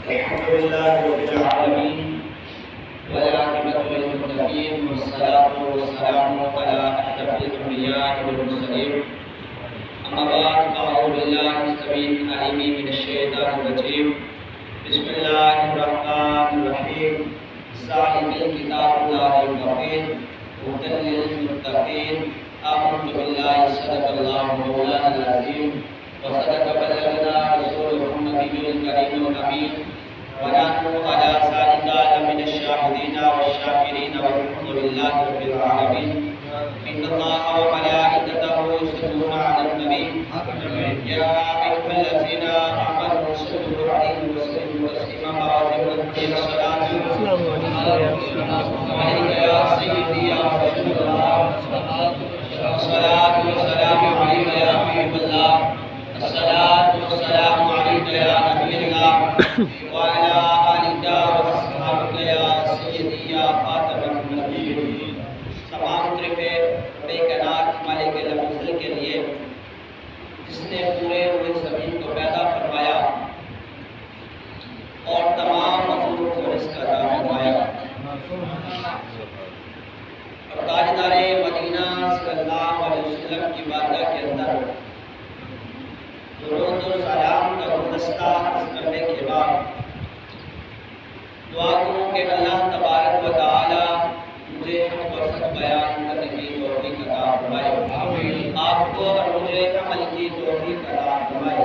الحمد لله رب العالمين والعاقبة للمتقين والصلاة والسلام على أشرف الأنبياء والمرسلين أما بعد فأعوذ بالله السميع العليم من الشيطان الرجيم بسم الله الرحمن الرحيم صاحب الكتاب لا ريب فيه هدى للمتقين آمنت بالله صدق الله مولانا العظيم وصدق بلغنا رسوله النبي الكريم الأمين ونحن على ذلك من الشاهدين والشاكرين والحمد لله رب العالمين إن الله وملائكته يصلون على النبي يا أيها الذين آمنوا صلوا عليه وسلموا تسليما عظيما الصلاة عليك يا سيدي يا رسول الله الصلاة والسلام عليك يا حبيب الله الصلاة والسلام عليك يا نبي الله وعلى آلك وأصحابك يا سيدي يا خاتم النبيين. تمام طرفے بے کنار مالک الفضل کے لیے جس نے پورے ہوئے زمین کو پیدا فرمایا اور تمام مخلوق کو رزق عطا فرمایا اور تاجدار مدینہ صلی اللہ علیہ وسلم کی بارگاہ کے اندر درود و سلام کا گلدستہ عرض کرنے کے بعد دعا کروں کہ اللہ تبارک و تعالی مجھے حق و سچ بیان کرنے کی توفیق عطا فرمائے، آپ کو اور مجھے عمل کی توفیق عطا فرمائے۔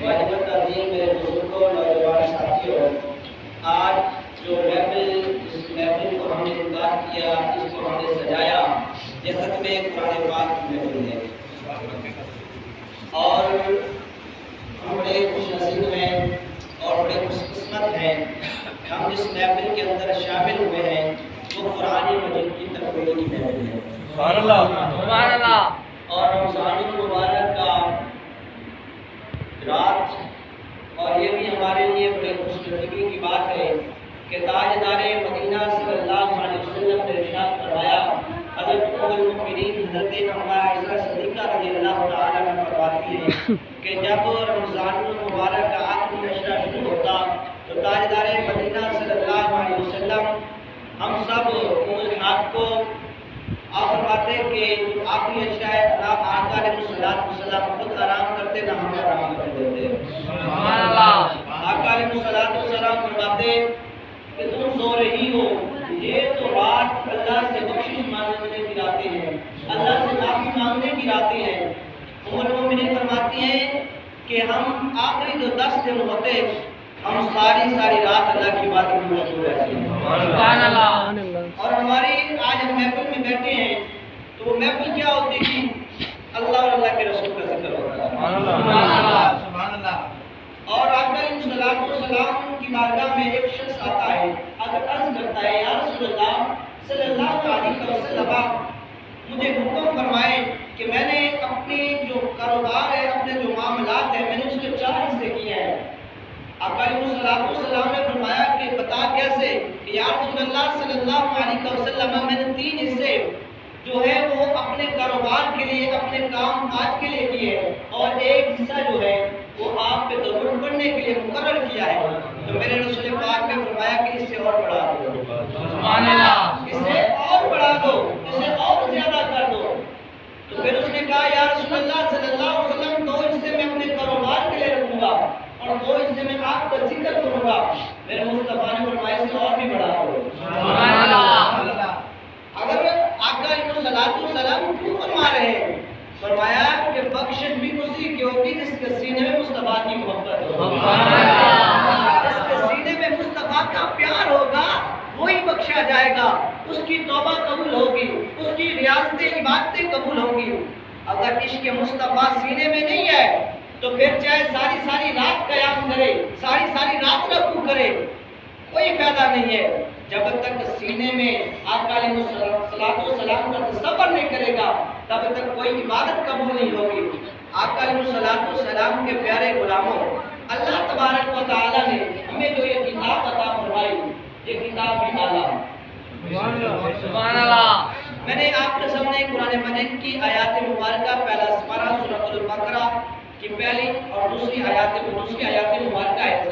واجب تعظیم میرے بزرگوں نوجوان ساتھیوں، آج جو محفل اس محفل کو ہم نے انعقاد کیا، اس کو ہم نے سجایا، یہ ختم قرآن پاک کی محفل ہے اور ہم بڑے خوش نصیب ہیں اور بڑے خوش قسمت ہیں ہم جس محفل کے اندر شامل ہوئے ہیں وہ قرآن مجید کی تقریر کی محفل ہے۔ سبحان اللہ سبحان اللہ۔ اور رمضان المبارک کا رات اور یہ بھی ہمارے لیے بڑے خوش نصیبی کی بات ہے کہ تاجدار مدینہ صلی اللہ علیہ وسلم نے ارشاد فرمایا، حضرت ام المؤمنین حضرت عائشہ صدیقہ رضی اللہ تعالی عنہ فرماتی ہیں کہ جب رمضان المبارک کا آخری عشرہ شروع ہوتا تو تاجدار مدینہ صلی اللہ علیہ وسلم ہم سب ام الحاق کو آپ فرماتے کہ آخری عشرہ ہے آپ آقا علیہ السلام خود آرام کرتے نہ ہمیں آرام کرنے دیتے۔ سبحان اللہ۔ آقا علیہ السلام فرماتے کہ تم سو رہی ہو، یہ تو رات اللہ سے بخشش مانگنے کی راتیں ہیں، اللہ سے معافی مانگنے کی راتیں ہیں۔ ام المؤمنین فرماتی ہیں کہ ہم آخری جو 10 دن ہوتے ہم ساری رات اللہ کی باتوں میں مشغول رہتے ہیں۔ سبحان اللہ۔ اور ہماری آج ہم محفل میں بیٹھے ہیں تو وہ محفل کیا ہوتی تھی؟ اللہ اور اللہ کے رسول کا ذکر ہوتا ہے۔ سبحان اللہ سبحان اللہ۔ اور آقا علیہ السلام کی بارگاہ میں ایک شخص آتا ہے، اگر عرض کرتا ہے یا رسول اللہ صلی اللہ علیہ وسلم مجھے حکم فرمائے کہ میں نے اپنی جو کاروبار ہے، اپنے جو معاملات ہیں، میں نے اس کے 4 حصے کیے ہیں۔ آقا علیہ السلام نے فرمایا کہ بتا کیسے؟ یا رسول اللہ صلی اللہ علیہ وسلم میں نے 3 حصے جو ہے وہ اپنے کاروبار کے لیے، اپنے کام کاج کے لیے کیے اور ایک حصہ جو ہے وہ آپ پہ درود پڑھنے کے لیے مقرر کیا ہے۔ تو میرے رسول پاک نے فرمایا کہ اس سے اور بڑھا دو۔ سبحان اللہ۔ اس سے اور بڑھا دو، اس سے اور زیادہ کر دو۔ تو پھر اس نے کہا یا رسول اللہ صلی اللہ علیہ وسلم 2 حصے میں اپنے کاروبار کے لیے رکھوں گا اور 2 حصے میں آپ کا ذکر کروں گا۔ میرے مصطفیٰ نے فرمایا اس سے اور بھی بڑھا دو۔ سبحان اللہ۔ اگر آقا علیہ السلام کیوں فرما رہے ہیں؟ فرمایا کہ بخشش بھی اسی کی ہوگی جس کے سینے میں مصطفیٰ کی محبت ہوگی، جس کے سینے میں مصطفیٰ کا پیار ہوگا وہی بخشا جائے گا، اس کی توبہ قبول ہوگی، اس کی ریاضتیں عبادتیں قبول ہوگی۔ اگر عشق مصطفیٰ سینے میں نہیں ہے تو پھر چاہے ساری رات قیام کرے، ساری رات رکوع کرے، کوئی فائدہ نہیں ہے۔ جب تک سینے میں آقا علیہ السلام کا تصور نہیں کرے گا تب تک کوئی عبادت قبول نہیں ہوگی۔ آقا علیہ السلام کے پیارے غلاموں، اللہ تبارک و تعالی نے ہمیں جو یہ کتاب عطا فرمائی، یہ کتاب بھی اعلیٰ۔ سبحان اللہ۔ میں نے آپ کے سامنے قرآن مجید کی آیات مبارکہ پہلا سپارہ سورۃ البقرہ کی پہلی اور دوسری آیات مبارکہ ہے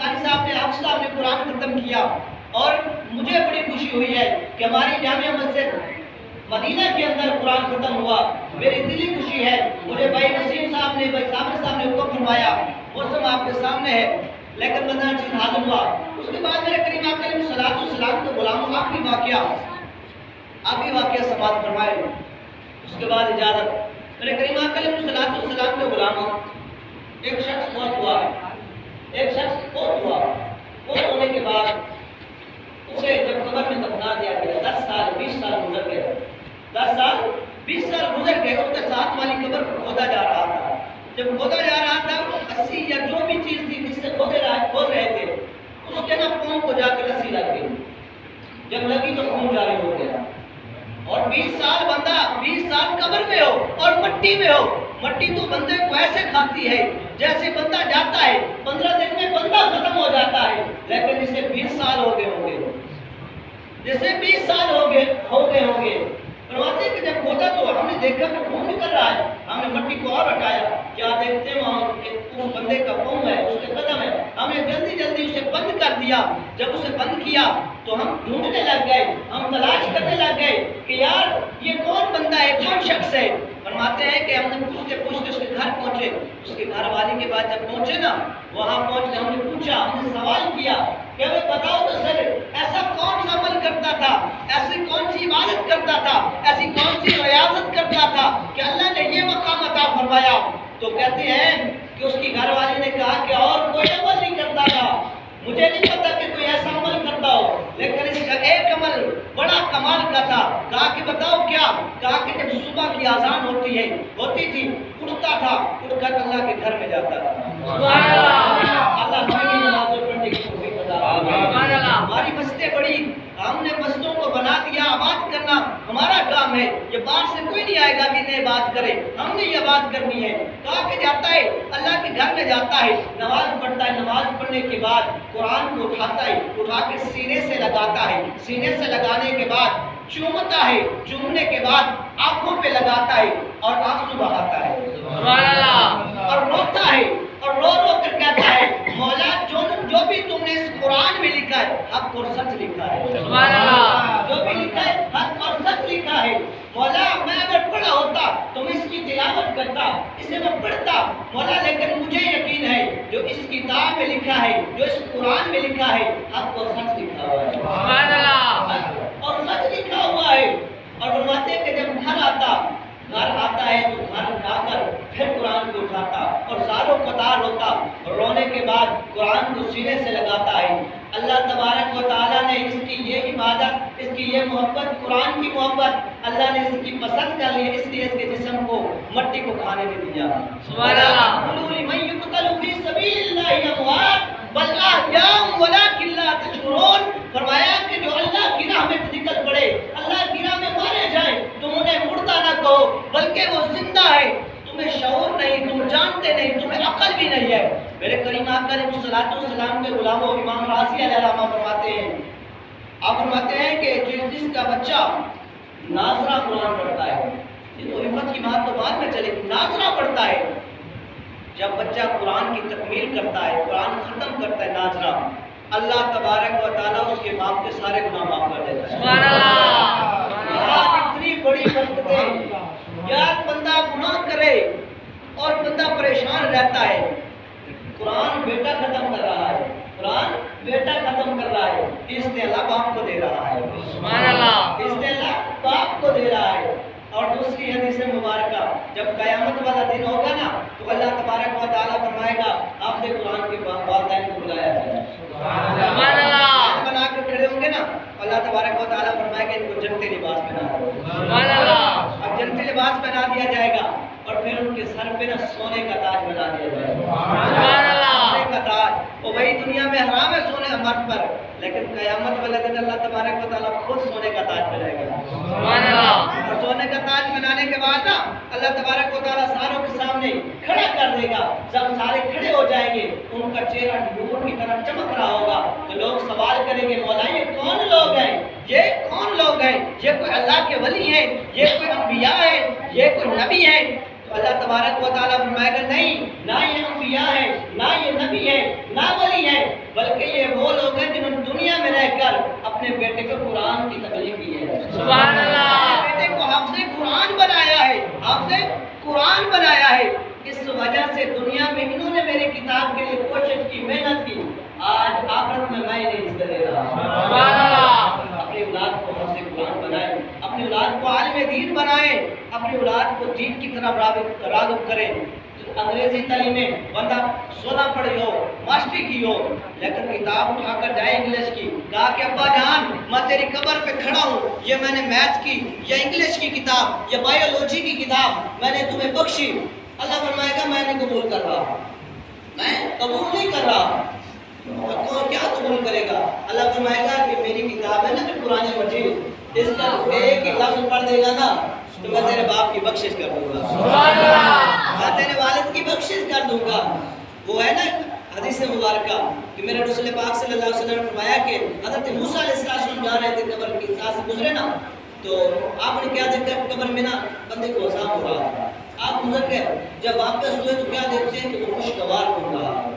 قاری صاحب نے حافظ صاحب نے قرآن ختم کیا اور مجھے بڑی خوشی ہوئی ہے کہ ہماری جامعہ مسجد مدینہ کے اندر قرآن ختم ہوا. میری دلی خوشی ہے. مجھے بھائی نسیم صاحب نے بھائی صابر صاحب نے حکم فرمایا موسم آپ کے سامنے ہے لیکن بندہ چیز حاضر ہوا. اس کے بعد میرے کریم آقا علیہ الصلوۃ والسلام کے غلاموں آخری واقعہ سماعت فرمائے. اس کے بعد اجازت میرے کریم آقا علیہ الصلوۃ والسلام کے غلاموں ایک شخص فوت ہوا. فوت ہونے کے بعد اسے جب قبر میں دفنا دیا گیا 10 سال 20 سال گزر گئے. 10 سال 20 سال گزر گئے. اس کے ساتھ والی قبر کو کھودا جا رہا تھا. جب کھودا جا رہا تھا 80 یا جو بھی چیز تھی جس سے کھود رہے تھے اس کے نا پاؤں کو جا کے رسی لگ گئی. جب لگی تو خون جاری ہو گیا. اور 20 سال بندہ 20 سال قبر میں ہو اور مٹی میں ہو. مٹی تو بندے کو ایسے کھاتی ہے جیسے بندہ جاتا ہے 15 دن میں بندہ ختم ہو جاتا ہے. لیکن جسے 20 سال ہو گئے ہوں گے جیسے 20 سال ہو گئے فرماتے ہیں کہ جب کھودا تو ہم نے دیکھا کہ خون نکل رہا ہے. ہم نے مٹی کو اور ہٹایا. کیا دیکھتے ہیں وہاں اس بندے کا پاؤں ہے اس کے قدم ہے. ہم نے جلدی اسے بند کر دیا. جب اسے بند کیا تو ہم ڈھونڈنے لگ گئے. ہم تلاش کرنے لگ گئے کہ یار یہ کون بندہ ہے کون شخص ہے. فرماتے ہیں کہ ہم نے پوچھتے اس کے گھر پہنچے. اس کے گھر والی کے بعد جب پہنچے نا وہاں پہنچ کے ہم نے پوچھا ہم نے سوال کیا کہ ہمیں بتاؤ تو سر ایسا کون سا عمل کرتا تھا ایسی کون سی عبادت کرتا تھا ایسی کون سی ریاضت کرتا تھا کہ اللہ نے یہ مقام عطا فرمایا. تو کہتے ہیں کہ اس کی گھر والی نے کہا کہ اور کوئی عمل نہیں کرتا تھا. مجھے نہیں پتا کہ کوئی ایسا عمل کرتا ہو لیکن اس کا ایک عمل بڑا کمال کا تھا. کہا کہ بتاؤ کیا. کہا کہ جب صبح کی اذان ہوتی تھی اٹھتا تھا اٹھ کر اللہ کے گھر میں جاتا تھا. سبحان اللہ. اللہ ہماری نمازیں پڑھنے کی توفیق عطا فرمائے. ہماری مسجدیں بڑی ہم نے مسجدوں کو بنا دیا. آباد کرنا ہمارا کام ہے. یہ باہر سے کوئی نہیں آئے گا کہ انہیں بات کرے. ہم نے یہ بات کرنی ہے. کہا کہ جاتا ہے اللہ کے گھر میں جاتا ہے نماز پڑھتا ہے. نماز پڑھنے کے بعد قرآن کو اٹھاتا ہے اٹھا کے سینے سے لگاتا ہے. سینے سے لگانے کے بعد چومتا ہے. چومنے کے بعد آنکھوں پہ لگاتا ہے اور آنسو بہاتا ہے. سبحان اللہ. اور روتا ہے اور رو کر کہتا ہے مولا جو بھی تم نے اس قرآن میں لکھا ہے حق اور سچ لکھا ہے. سبحان اللہ. جو بھی لکھا ہے حق اور سچ لکھا ہے. مولا میں اگر پڑھا ہوتا تو میں اس کی تلاوت کرتا اسے میں پڑھتا مولا لیکن مجھے یقین ہے جو اس کتاب میں لکھا ہے جو اس قرآن میں لکھا ہے حق اور سچ لکھا ہوا ہے. سبحان اللہ. اور سچ لکھا ہوا ہے. اور فرماتے ہیں کہ جب گھر آتا ہے تو گھر آ کر پھر قرآن کو اٹھاتا اور سالوں قطار ہوتا اور رونے کے بعد قرآن کو سینے سے لگاتا ہے. اللہ تبارک و تعالیٰ نے اس کی یہ عبادت اس کی یہ محبت قرآن کی محبت اللہ نے اس کی پسند کر لی. اس لیے اس کے جسم کو مٹی کو کھانے نہیں دیا. سبحان اللہ. من یقتل فی سبیل اللہ اموات بل احیاء ولکن لا تشعرون. فرمایا کہ جو اللہ کی راہ میں نکل پڑے اللہ کی راہ میں مارے جائیں تم انہیں مردہ نہ کہو بلکہ وہ زندہ ہے. تمہیں شعور نہیں تم جانتے نہیں تمہیں عقل بھی نہیں ہے. میرے کریم آقا علیہ الصلوۃ والسلام کے غلاموں امام راضی علیہ الرحمہ فرماتے ہیں آپ فرماتے ہیں کہ جس کا بچہ ناظرہ قرآن پڑھتا ہے یہ تو حفظ کی بات تو بعد میں چلے گی. ناظرہ پڑھتا ہے جب بچہ قرآن کی تکمیل کرتا ہے قرآن ختم کرتا ہے ناظرہ اللہ تبارک و تعالیٰ اس کے باپ کے سارے گناہ معاف کر دیتا ہے. سبحان اللہ. اتنی بڑی برکتیں. یار بندہ گناہ کرے اور بندہ پریشان رہتا ہے قرآن بیٹا ختم کر رہا ہے. قرآن بیٹا ختم کر رہا ہے. اس نے اللہ باپ کو دے رہا ہے. سبحان اللہ. اس نے اللہ باپ کو دے رہا ہے. اور دوسری حدیث مبارکہ جب قیامت والا دن ہوگا نا تو اللہ تبارک و تعالیٰ فرمائے گا آپ نے قرآن کے والدین کو بلایا جائے. سبحان اللہ. بنا کے کھڑے ہوں گے نا اللہ تبارک و تعالیٰ فرمائے گا ان کو جنتی لباس پہنا دو. سبحان اللہ. اب جنتی لباس پہنا دیا جائے گا اور پھر ان کے سر پہ نا سونے کا تاج بنا دیا جائے گا. سبحان اللہ. سونے کا تاج. وہ بھائی دنیا میں حرام ہے سونے مرد پر لیکن قیامت والے دن اللہ تبارک و تعالیٰ خود سونے کا تاج بنائے گا. سبحان اللہ. اور سونے کا تاج بنانے کے بعد نا اللہ تبارک و تعالیٰ ساروں کے سامنے کھڑا کر دے گا. جب سارے کھڑے ہو جائیں گے ان کا چہرہ نور کی طرح چمک رہا ہوگا تو لوگ سوال کریں گے مولا یہ کون لوگ ہیں یہ کون لوگ ہیں یہ کوئی اللہ کے ولی ہیں یہ کوئی انبیاء ہیں یہ کوئی نبی ہیں. تو اللہ تبارک و تعالیٰ فرمائے گا نہیں، نہ یہ انبیاء ہے، نہ یہ نبی ہے، نہ ولی ہے، بلکہ یہ وہ لوگ ہیں جنہوں نے دنیا میں رہ کر اپنے بیٹے کو قرآن کی تبلیغ کی ہے۔ سبحان اللہ۔ بیٹے کو حافظ قرآن بنایا ہے، حافظ قرآن بنایا ہے۔ اس وجہ سے دنیا میں انہوں نے میری کتاب کے لیے کوشش کی، محنت کی، آج آخرت میں میں نہیں حصہ لے رہا۔ سبحان اللہ۔ اپنی اولاد کو حافظ قرآن بنائیں، اپنی اولاد کو عالم دین بنائیں، اپنی اولاد کو دین کی طرف راغب کریں۔ انگریزی تعلیمیں بندہ 16 پڑھی ہو، ماسٹری کی ہو، لیکن کتاب اٹھا کر جائے انگلش کی، کہا کہ ابا جان میں تیری قبر پہ کھڑا ہوں، یہ میں نے میتھ کی یا انگلش کی کتاب یا بایولوجی کی کتاب میں نے تمہیں بخشی، اللہ فرمائے گا میں نہیں قبول کر رہا، میں قبول نہیں کر رہا۔ کون کیا قبول کرے گا؟ اللہ فرمائے گا کہ میری کتاب ہے نا قرآن مجید، اس کا ایک لفظ پڑھ دے گا نا تو میں تیرے باپ کی بخشش کر دوں گا، سبحان اللہ۔ میں تیرے والد کی بخشش کر دوں گا۔ وہ ہے نا حدیث مبارکہ کہ میرے رسول پاک صلی اللہ علیہ وسلم نے فرمایا کہ حضرت موسیٰ علیہ السلام جا رہے تھے قبر کی ساتھ سے گزرے نا، تو آپ نے کیا دیکھا قبر میں نا بندے کو عذاب ہو رہا تھا، آپ گزر گئے، جب واپس ہوئے تو کیا دیکھتے ہیں کہ وہ خوشگوار ہو رہا ہے،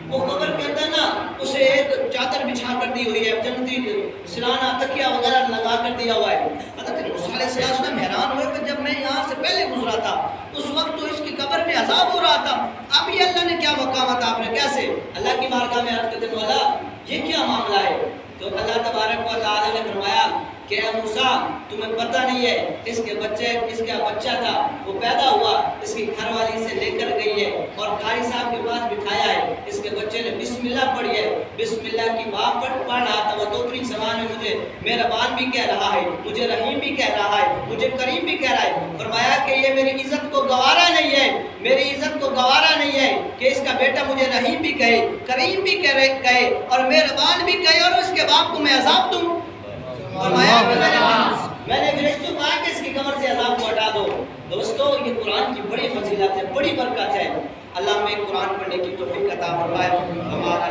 وہ قبر کے اندر نا اسے ایک چادر بچھا کر دی ہوئی ہے، جنتی سرانہ تکیہ وغیرہ لگا کر دیا ہوا ہے۔ حضرت موسیٰ علیہ السلام حیران ہوئے کہ جب میں یہاں سے پہلے گزرا تھا اس وقت تو اس کی قبر میں عذاب ہو رہا تھا، اب یہ اللہ نے کیا مقامت آپ نے کیسے؟ اللہ کی بارگاہ میں عرض کرتے مولا یہ کیا معاملہ ہے؟ تو اللہ تبارک و تعالیٰ نے فرمایا کہ اے موسیٰ تمہیں پتہ نہیں ہے اس کا بچہ تھا، وہ پیدا ہوا، اس کی گھر والی سے لے کر گئی ہے اور قاری صاحب کے پاس بٹھایا ہے، اس کے بچے نے بسم اللہ پڑھی ہے، بسم اللہ کی بات پڑھ رہا تھا، وہ دوسری زبان میں مجھے مہربان بھی کہہ رہا ہے، مجھے رحیم بھی کہہ رہا ہے، مجھے کریم بھی کہہ رہا ہے۔ فرمایا کہ یہ میری عزت کو گوارا نہیں ہے، میری عزت کو گوارا نہیں ہے کہ اس کا بیٹا مجھے رحیم بھی کہے، کریم بھی کہے اور مہربان بھی کہے اور اس کے باپ کو میں عذاب دوں۔ فرمایا کہ میں نے فرشتوں کو کہا کہ اس کی قبر سے عذاب کو ہٹا دو۔ دوستو یہ قرآن کی بڑی فضیلت ہے، بڑی برکت ہے۔ اللہ ہمیں قرآن پڑھنے کی توفیق عطا فرمائے۔ ہمارا